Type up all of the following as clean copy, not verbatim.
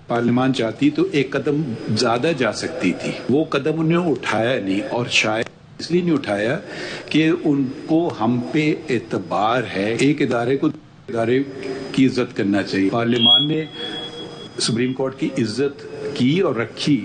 पार्लियामान चाहती तो एक कदम ज्यादा जा सकती थी, वो कदम उन्होंने उठाया नहीं, और शायद इसलिए नहीं उठाया कि उनको हम पे एतबार है। एक इदारे को इदारे की इज्जत करना चाहिए। पार्लियामान ने सुप्रीम कोर्ट की इज्जत की और रखी।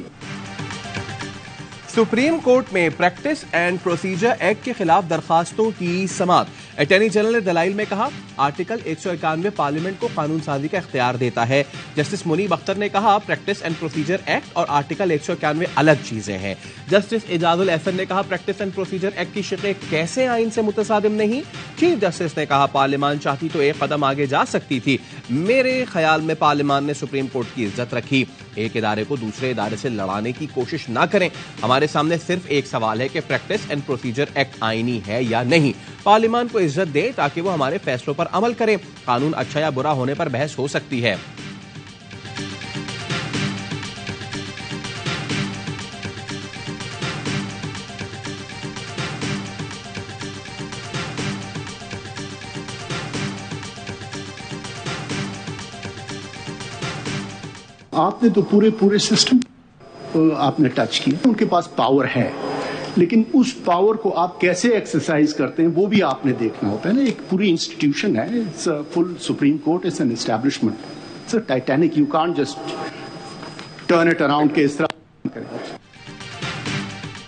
सुप्रीम कोर्ट में प्रैक्टिस एंड प्रोसीजर एक्ट के खिलाफ दरखास्तों की समाअत। अटॉर्नी जनरल ने दलाइल में कहा, आर्टिकल 191 पार्लियामेंट को कानून साजी का इख्तियार देता है। जस्टिस मुनीब अख्तर ने कहा, प्रैक्टिस एंड प्रोसीजर एक्ट और आर्टिकल 191 अलग चीजें हैं। जस्टिस एजाजुल एहसन ने कहा, प्रैक्टिस एंड प्रोसीजर एक्ट की शिक़ें कैसे आइन से मुतसादिम नहीं। चीफ जस्टिस ने कहा, पार्लियामान चाहती तो एक कदम आगे जा सकती थी। मेरे ख्याल में पार्लियामान ने सुप्रीम कोर्ट की इज्जत रखी। एक इदारे को दूसरे इदारे से लड़ाने की कोशिश ना करें। हमारे सामने सिर्फ एक सवाल है कि प्रैक्टिस एंड प्रोसीजर एक्ट आईनी है या नहीं। पार्लियामान को इज्जत दे ताकि वो हमारे फैसलों पर अमल करे। कानून अच्छा या बुरा होने पर बहस हो सकती है। आपने तो पूरे सिस्टम आपने टच किया। उनके पास पावर है, लेकिन उस पावर को आप कैसे एक्सरसाइज करते हैं वो भी आपने देखना होता है ना। एक पूरी इंस्टीट्यूशन है, it's a full supreme court, it's an establishment, it's a Titanic, you can't just turn it around के इस तरह करें।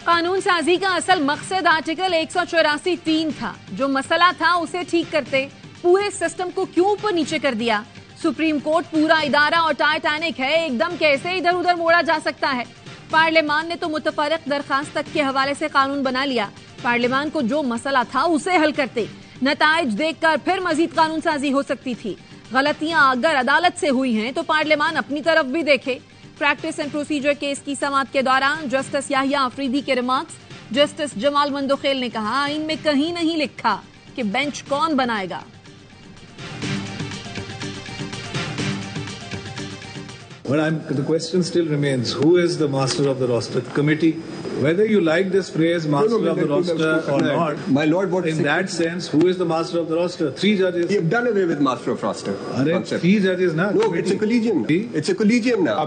कानून साजी का असल मकसद आर्टिकल 184(3) था। जो मसला था उसे ठीक करते, पूरे सिस्टम को क्यों ऊपर नीचे कर दिया। सुप्रीम कोर्ट पूरा इदारा और टाइटैनिक है, एकदम कैसे इधर उधर मोड़ा जा सकता है। पार्लियामान ने तो मुतफरक दरखास्त तक के हवाले से कानून बना लिया। पार्लियामान को जो मसला था उसे हल करते, नताइज देखकर फिर मजीद कानून साजी हो सकती थी। गलतियां अगर अदालत से हुई हैं तो पार्लियामान अपनी तरफ भी देखे। प्रैक्टिस एंड प्रोसीजर केस की समाअत के दौरान जस्टिस याहिया अफरीदी के रिमार्क्स। जस्टिस जमाल मंदोखेल ने कहा, आइन में कहीं नहीं लिखा कि बेंच कौन बनाएगा। Well, the question still remains, who is the master of the roster? The committee, whether you like this phrase master of the roster or not, my lord, what in that sense, who is the master of the roster? 3 judges. You've done away with master of roster. 3 judges now. No, it's a collegium. It's a collegium now.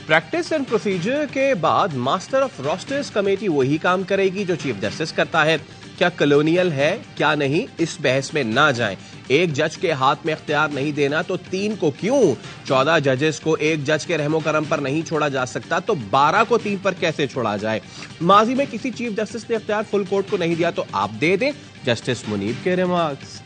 Practice and procedure के बाद master of roasters committee वही काम करेगी जो chief justice करता है। क्या colonial है क्या नहीं, इस बहस में ना जाएं। एक जज के हाथ में इख्तियार नहीं देना तो 3 को क्यों? 14 जजेस को एक जज के रहमो करम पर नहीं छोड़ा जा सकता तो 12 को 3 पर कैसे छोड़ा जाए? माजी में किसी चीफ जस्टिस ने इख्तियार फुल कोर्ट को नहीं दिया तो आप दे दें। जस्टिस मुनीब के रिमार्क्स।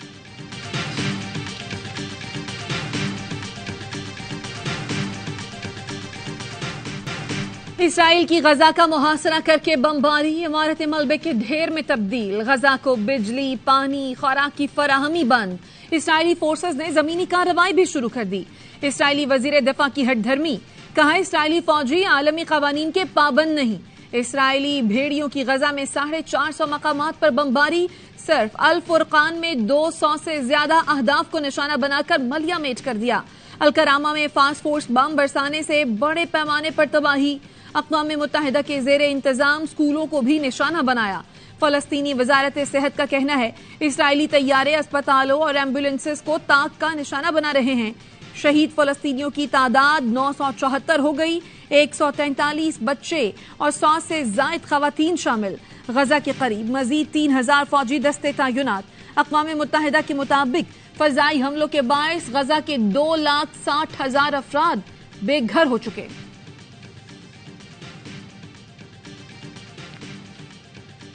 इसराइल की गजा का मुहासरा करके बमबारी, इमारत मलबे के ढेर में तब्दील। गजा को बिजली, पानी, खुराक की फराहमी बंद। इसराइली फोर्सेस ने जमीनी कार्रवाई भी शुरू कर दी। इसराइली वजीर दिफा की हटधर्मी, कहा इसराइली फौजी आलमी कवानीन के पाबंद नहीं। इसराइली भेड़ियों की गजा में 450 मकामात पर बमबारी। सिर्फ अल फुरकान में 200 से ज्यादा अहदाफ को निशाना बनाकर मलिया मेट कर दिया। अलकरामा में फास्ट फोर्स बम बरसाने से बड़े पैमाने पर तबाही। अक़वाम मुत्तहिदा के ज़ेरे इंतजाम स्कूलों को भी निशाना बनाया। फलस्तीनी वजारत सेहत का कहना है इसराइली तैयारे अस्पतालों और एम्बुलेंसेस को ताक का निशाना बना रहे हैं। शहीद फलस्तीनियों की तादाद 974 हो गई। 143 बच्चे और 100 से जायद खवातीन शामिल। गजा के करीब मजीद 3000 फौजी दस्ते तैनात। अक़वाम मुत्तहिदा के मुताबिक फजाई हमलों के बायस गजा के 2,60,000 अफराद बेघर हो चुके।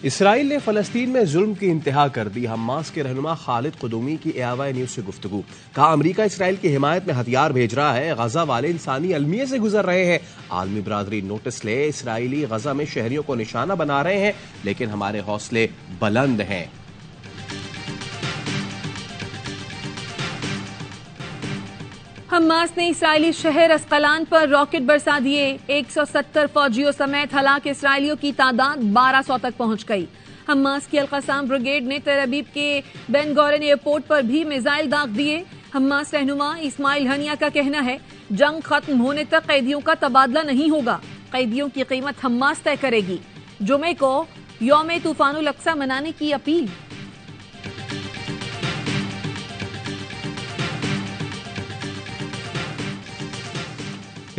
इसराइल ने फलस्तीन में जुल्म की इंतहा कर दी। हमास के रहनुमा खालिद कुदूमी की एआवाई न्यूज से गुफ्तगू। कहा अमरीका इसराइल की हिमायत में हथियार भेज रहा है। गजा वाले इंसानी अलमिये से गुजर रहे हैं। आलमी बरादरी नोटिस ले, इसराइली गजा में शहरियों को निशाना बना रहे हैं, लेकिन हमारे हौसले बुलंद हैं। हमास ने इसराइली शहर अस्कलान पर रॉकेट बरसा दिए। 170 फौजियों समेत हलाक इसराइलियों की तादाद 1200 तक पहुंच गई। हमास की अल-क़स्साम ब्रिगेड ने तेल अवीव के बेन गोरियन एयरपोर्ट पर भी मिसाइल दाग दिए। हमास रहनुमा इस्माइल हनिया का कहना है जंग खत्म होने तक कैदियों का तबादला नहीं होगा। कैदियों की कीमत हमास तय करेगी। जुमे को यौम तूफानुल अक्सा मनाने की अपील।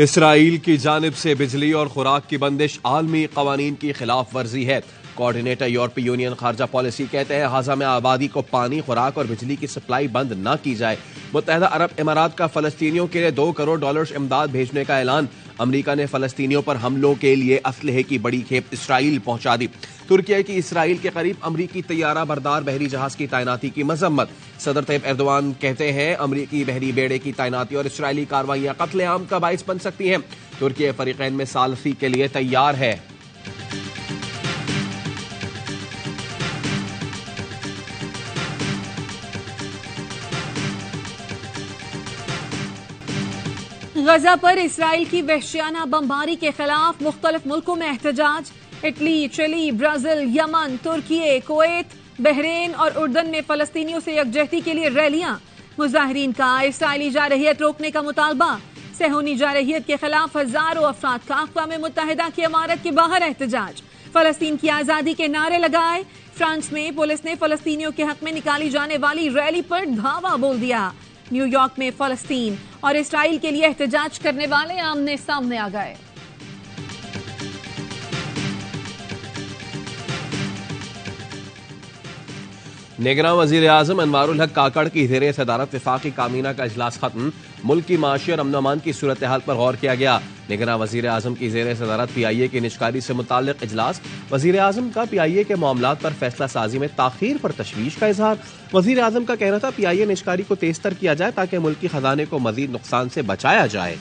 इसराइल की जानिब से बिजली और खुराक की बंदिश आलमी कवानीन की खिलाफ वर्जी है। कोऑर्डिनेटर यूरोपीय यूनियन खारजा पॉलिसी कहते हैं गाजा में आबादी को पानी, खुराक और बिजली की सप्लाई बंद न की जाए। मुत्तहदा अरब इमारात का फलस्तीनियों के लिए $2 करोड़ इमदाद भेजने का ऐलान। अमरीका ने फलस्तीनियों पर हमलों के लिए असलहे की बड़ी खेप इसराइल पहुंचा दी। तुर्की की इसराइल के करीब अमरीकी तैयारा बरदार बहरी जहाज की तैनाती की मजम्मत। सदर तैयब एर्दोआन कहते हैं अमरीकी बहरी बेड़े की तैनाती और इसराइली कार्रवाइयां कत्लेआम का बाइस बन सकती हैं। तुर्की फरीकैन में सालसी के लिए तैयार है। गजा पर इसराइल की वहशियाना बमबारी के खिलाफ मुख्तलिफ मुल्कों में एहतजाज। इटली, चिली, ब्राजील, यमन, तुर्की, कुवैत, बहरीन और उर्दन में फलस्तीनियों से यकजहती के लिए रैलियां। मुजाहिरीन का इसराइली जारहियत रोकने का मुतालबा। सेहूनी जारहियत के खिलाफ हजारों अफराद का अक़वाम मुत्तहिदा की इमारत के बाहर एहतजाज। फलस्तीन की आजादी के नारे लगाए। फ्रांस में पुलिस ने फलस्तीनियों के हक में निकाली जाने वाली रैली पर धावा बोल दिया। न्यूयॉर्क में फलस्तीन और इसराइल के लिए एहतजाज करने वाले आमने सामने आ गए। निगरान वजीर आजम अनवारुल हक काकड़ की ज़ेर सदारत वफाकी कामीना का इजलास खत्म। मुल्क की माशी और अमन अमान की सूरत हाल पर गौर किया गया। निगरान वजीर आजम की ज़ेर सदारत PIA की निजकारी से मुताल्लिक इजलास। वजीर आजम का PIA के मामलात पर फैसला साजी में ताखीर पर तशवीश का इजहार। वजीर आजम का कहना था PIA निजकारी को तेज तर किया जाए ताकि मुल्क की खजाने को मजीद नुकसान से बचाया जाए।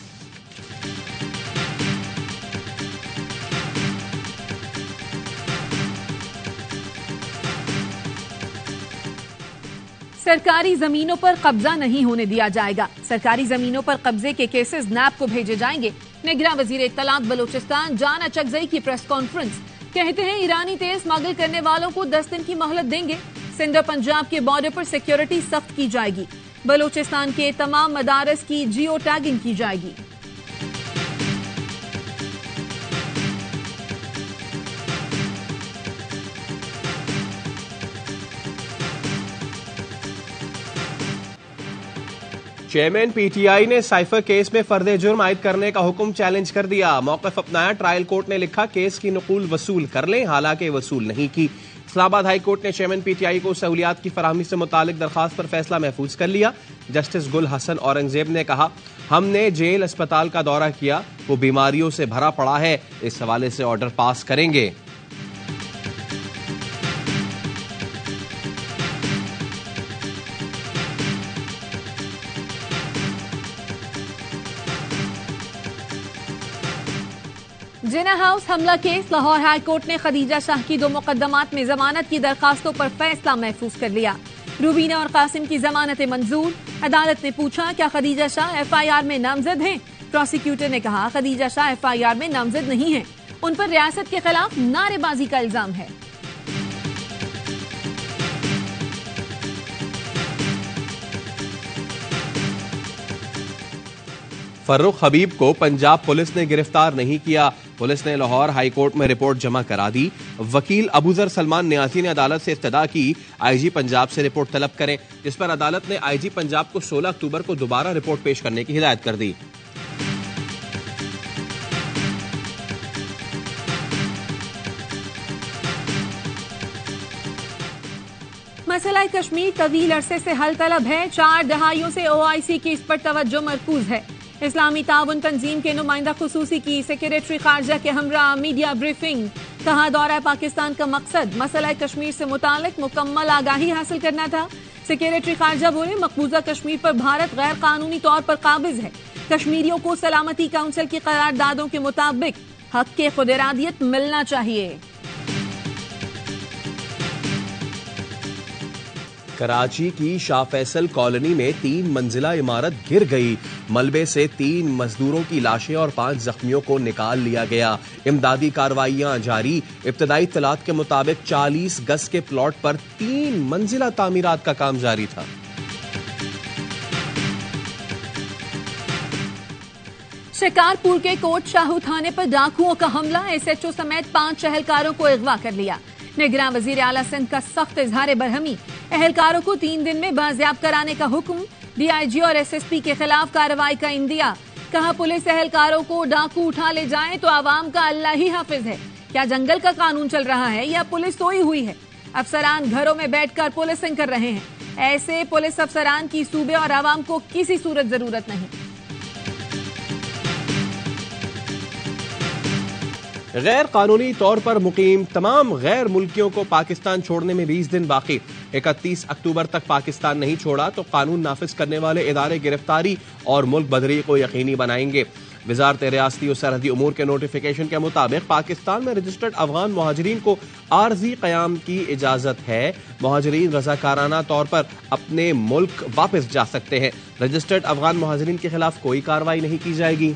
सरकारी जमीनों पर कब्जा नहीं होने दिया जाएगा। सरकारी जमीनों पर कब्जे के केसेस नैब को भेजे जाएंगे। निगरान वजीर इत्तलात बलोचिस्तान जान अचकजई की प्रेस कॉन्फ्रेंस। कहते हैं ईरानी तेल स्मगल करने वालों को 10 दिन की मोहलत देंगे। सिंध और पंजाब के बॉर्डर पर सिक्योरिटी सख्त की जाएगी। बलोचिस्तान के तमाम मदारस की जियो टैगिंग की जाएगी। चेयरमैन PTI ने साइफर केस में फर्द जुर्म आयद करने का हुक्म चैलेंज कर दिया। मौक़िफ़ अपनाया। ट्रायल कोर्ट ने लिखा केस की नकूल वसूल कर लें, हालांकि वसूल नहीं की। इस्लामाबाद हाई कोर्ट ने चेयरमैन PTI को सहूलियात की फराहमी से मुतालिक दरखास्त पर फैसला महफूज कर लिया। जस्टिस गुल हसन औरंगजेब ने कहा हमने जेल अस्पताल का दौरा किया, वो बीमारियों से भरा पड़ा है, इस हवाले से ऑर्डर पास करेंगे। जिना हाउस हमला केस। लाहौर हाई कोर्ट ने खदीजा शाह की 2 मुकदमात में जमानत की दरखास्तों पर फैसला महफूज कर लिया। रूबीना और कासिम की जमानतें मंजूर। अदालत ने पूछा क्या खदीजा शाह FIR में नामजद हैं? प्रोसिक्यूटर ने कहा खदीजा शाह FIR में नामजद नहीं है, उन पर रियासत के खिलाफ नारेबाजी का इल्जाम है। फर्रुख हबीब को पंजाब पुलिस ने गिरफ्तार नहीं किया। पुलिस ने लाहौर हाई कोर्ट में रिपोर्ट जमा करा दी। वकील अबूजर सलमान न्यासी ने अदालत से इस्तदा की IG पंजाब से रिपोर्ट तलब करें, जिस पर अदालत ने IG पंजाब को 16 अक्टूबर को दोबारा रिपोर्ट पेश करने की हिदायत कर दी। मसला कश्मीर तवील अरसे से हल तलब है। 4 दहाइयों से OIC की इस पर तवज्जो मरकूज है। इस्लामी ताउन तंजीम के नुमाइंदा खुसूसी की सेक्रेटरी खारजा के हमरा मीडिया ब्रीफिंग। कहा दौरा पाकिस्तान का मकसद मसला कश्मीर से मुतालिक मुकम्मल आगाही हासिल करना था। सेक्रेटरी खारजा बोले मकबूजा कश्मीर पर भारत गैर कानूनी तौर पर काबिज है। कश्मीरियों को सलामती काउंसिल की करारदादों के मुताबिक हक के खुद इरादियत मिलना चाहिए। कराची की शाह फैसल कॉलोनी में 3 मंजिला इमारत गिर गई। मलबे से 3 मजदूरों की लाशें और 5 जख्मियों को निकाल लिया गया। इमदादी कार्रवाइयां जारी। इब्तदाई इत्तलात के मुताबिक 40 गज के प्लॉट पर 3 मंजिला तामीरात का काम जारी था। शिकारपुर के कोट शाहू थाने पर डाकुओं का हमला। SHO समेत 5 अहलकारों को अगवा कर लिया। निगरान वजीर आला सिंध का सख्त इजहार बरहमी। अहलकारों को 3 दिन में बाजियाब कराने का हुक्म। DIG और SSP के खिलाफ कार्रवाई का इंदिया। कहा पुलिस एहलकारों को डाकू उठा ले जाए तो आवाम का अल्लाह ही हाफिज है। क्या जंगल का कानून चल रहा है या पुलिस सोई हुई है? अफसरान घरों में बैठकर पुलिसिंग कर रहे हैं। ऐसे पुलिस अफसरान की सूबे और आवाम को किसी सूरत जरूरत नहीं। गैर कानूनी तौर पर मुकीम तमाम गैर मुल्कियों को पाकिस्तान छोड़ने में 20 दिन बाकी। 31 अक्टूबर तक पाकिस्तान नहीं छोड़ा तो कानून नाफिज करने वाले इदारे गिरफ्तारी और मुल्क बदरी को यकीनी बनाएंगे। वजारत रियासती और सरहदी उमूर के नोटिफिकेशन के मुताबिक पाकिस्तान में रजिस्टर्ड अफगान मुहाजिरीन को आर्जी कयाम की इजाजत है। मुहाजिरीन रजाकाराना तौर पर अपने मुल्क वापस जा सकते हैं। रजिस्टर्ड अफगान मुहाजिरीन के खिलाफ कोई कार्रवाई नहीं की जाएगी।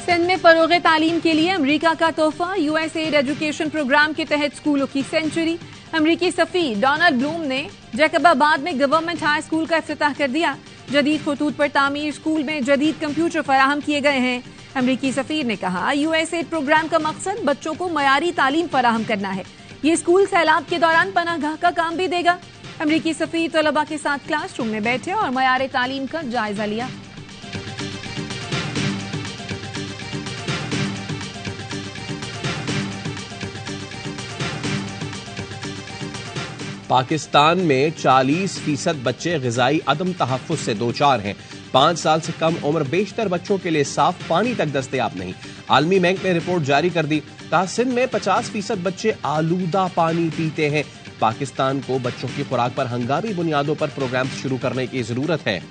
सिंध में फरोग़ तालीम के लिए अमरीका का तोहफा। यूएसएड एजुकेशन प्रोग्राम के तहत स्कूलों की सेंचुरी। अमरीकी सफीर डोनाल्ड ब्लूम ने जैकबाबाद में गवर्नमेंट हाई स्कूल का इफ्तिताह कर दिया। जदीद खतूत पर तामीर स्कूल में जदीद कंप्यूटर फराहम किए गए हैं। अमरीकी सफीर ने कहा यूएसएड प्रोग्राम का मकसद बच्चों को मयारी तालीम फराहम करना है। ये स्कूल सैलाब के दौरान पनाहगाह का काम भी देगा। अमरीकी सफीर तलबा के साथ क्लासरूम में बैठे और मयारी तालीम का जायजा लिया। पाकिस्तान में 40% बच्चे ग़िज़ाई अदम तहफ़्फ़ुज़ से दो चार हैं। 5 साल से कम उम्र बेशतर बच्चों के लिए साफ पानी तक दस्तयाब नहीं। आलमी बैंक ने रिपोर्ट जारी कर दी। कहा सिंध में 50% बच्चे आलूदा पानी पीते हैं। पाकिस्तान को बच्चों की खुराक पर हंगामी बुनियादों पर प्रोग्राम शुरू करने की जरूरत है।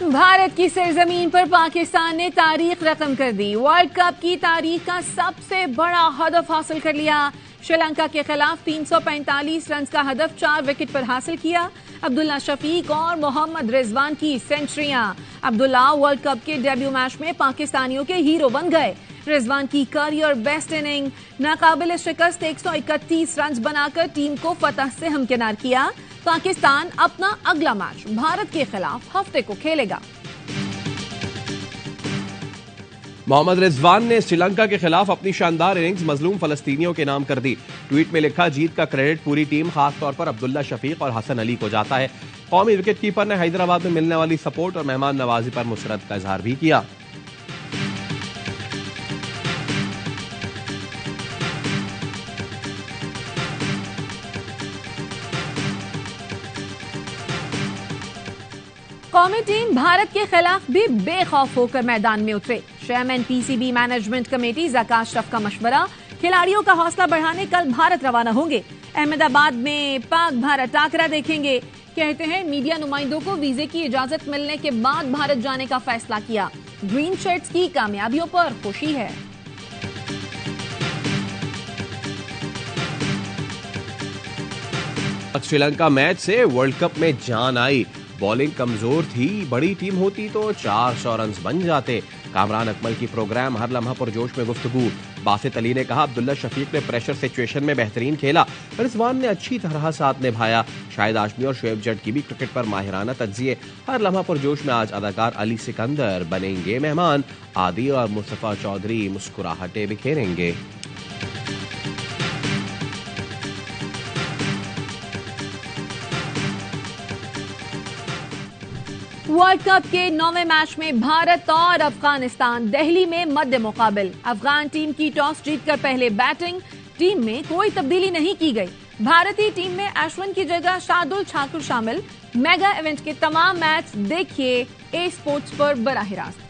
भारत की सरजमीन पर पाकिस्तान ने तारीख रकम कर दी। वर्ल्ड कप की तारीख का सबसे बड़ा हदफ हासिल कर लिया। श्रीलंका के खिलाफ 345 रन का हदफ 4 विकेट पर हासिल किया। अब्दुल्ला शफीक और मोहम्मद रिजवान की सेंचुरियां। अब्दुल्ला वर्ल्ड कप के डेब्यू मैच में पाकिस्तानियों के हीरो बन गए। रिजवान की करियर बेस्ट इनिंग। नाकाबिल शिकस्त 131 रन बनाकर टीम को फतह से हमकिनार किया। पाकिस्तान अपना अगला मैच भारत के खिलाफ हफ्ते को खेलेगा। मोहम्मद रिजवान ने श्रीलंका के खिलाफ अपनी शानदार इनिंग्स मजलूम फलस्तीनियों के नाम कर दी। ट्वीट में लिखा जीत का क्रेडिट पूरी टीम खासतौर पर अब्दुल्ला शफीक और हसन अली को जाता है। कौमी विकेट कीपर ने हैदराबाद में मिलने वाली सपोर्ट और मेहमान नवाजी पर मुसरत का इजहार भी किया। कौमी टीम भारत के खिलाफ भी बेखौफ होकर मैदान में उतरे। Chairman PCB management committee Zaka Ashraf का मशवरा। खिलाड़ियों का हौसला बढ़ाने कल भारत रवाना होंगे। अहमदाबाद में पाक भारत टाकरा देखेंगे। कहते हैं मीडिया नुमाइंदों को वीजे की इजाजत मिलने के बाद भारत जाने का फैसला किया। ग्रीन शर्ट्स की कामयाबियों पर खुशी है। श्रीलंका मैच से वर्ल्ड कप में जान आई। बॉलिंग कमजोर थी, बड़ी टीम होती तो 400 रन बन जाते। कामरान अकमल की प्रोग्राम हर लम्हा पुरजोश में गुफ्तगू। बासित अली ने कहा अब्दुल्ला शफीक ने प्रेशर सिचुएशन में बेहतरीन खेला। रिजवान ने अच्छी तरह साथ निभाया। शाहिद आजमी और शुएब जट की भी क्रिकेट पर माहिराना तज्जिए। हर लम्हा पुरजोश में आज अदाकार अली सिकंदर बनेंगे मेहमान। आदि और मुस्तफा चौधरी मुस्कुराहटे बिखेरेंगे। वर्ल्ड कप के 9वें मैच में भारत और अफगानिस्तान दिल्ली में मध्य मुकाबिल। अफगान टीम की टॉस जीतकर पहले बैटिंग। टीम में कोई तब्दीली नहीं की गई। भारतीय टीम में अश्विन की जगह शार्दुल ठाकुर शामिल। मेगा इवेंट के तमाम मैच देखिए ए स्पोर्ट्स पर बराह रास्त।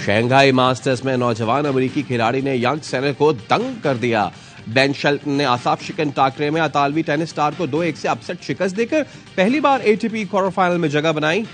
शंघाई मास्टर्स में नौजवान अमेरिकी खिलाड़ी ने यंग सेनर को दंग कर दिया। बेन शेल्टन ने आसाफ शिकन टाकरे में अतालवी टेनिस स्टार को 2-1 से अपसेट शिकस्त देकर पहली बार एटीपी क्वार्टर फाइनल में जगह बनाई।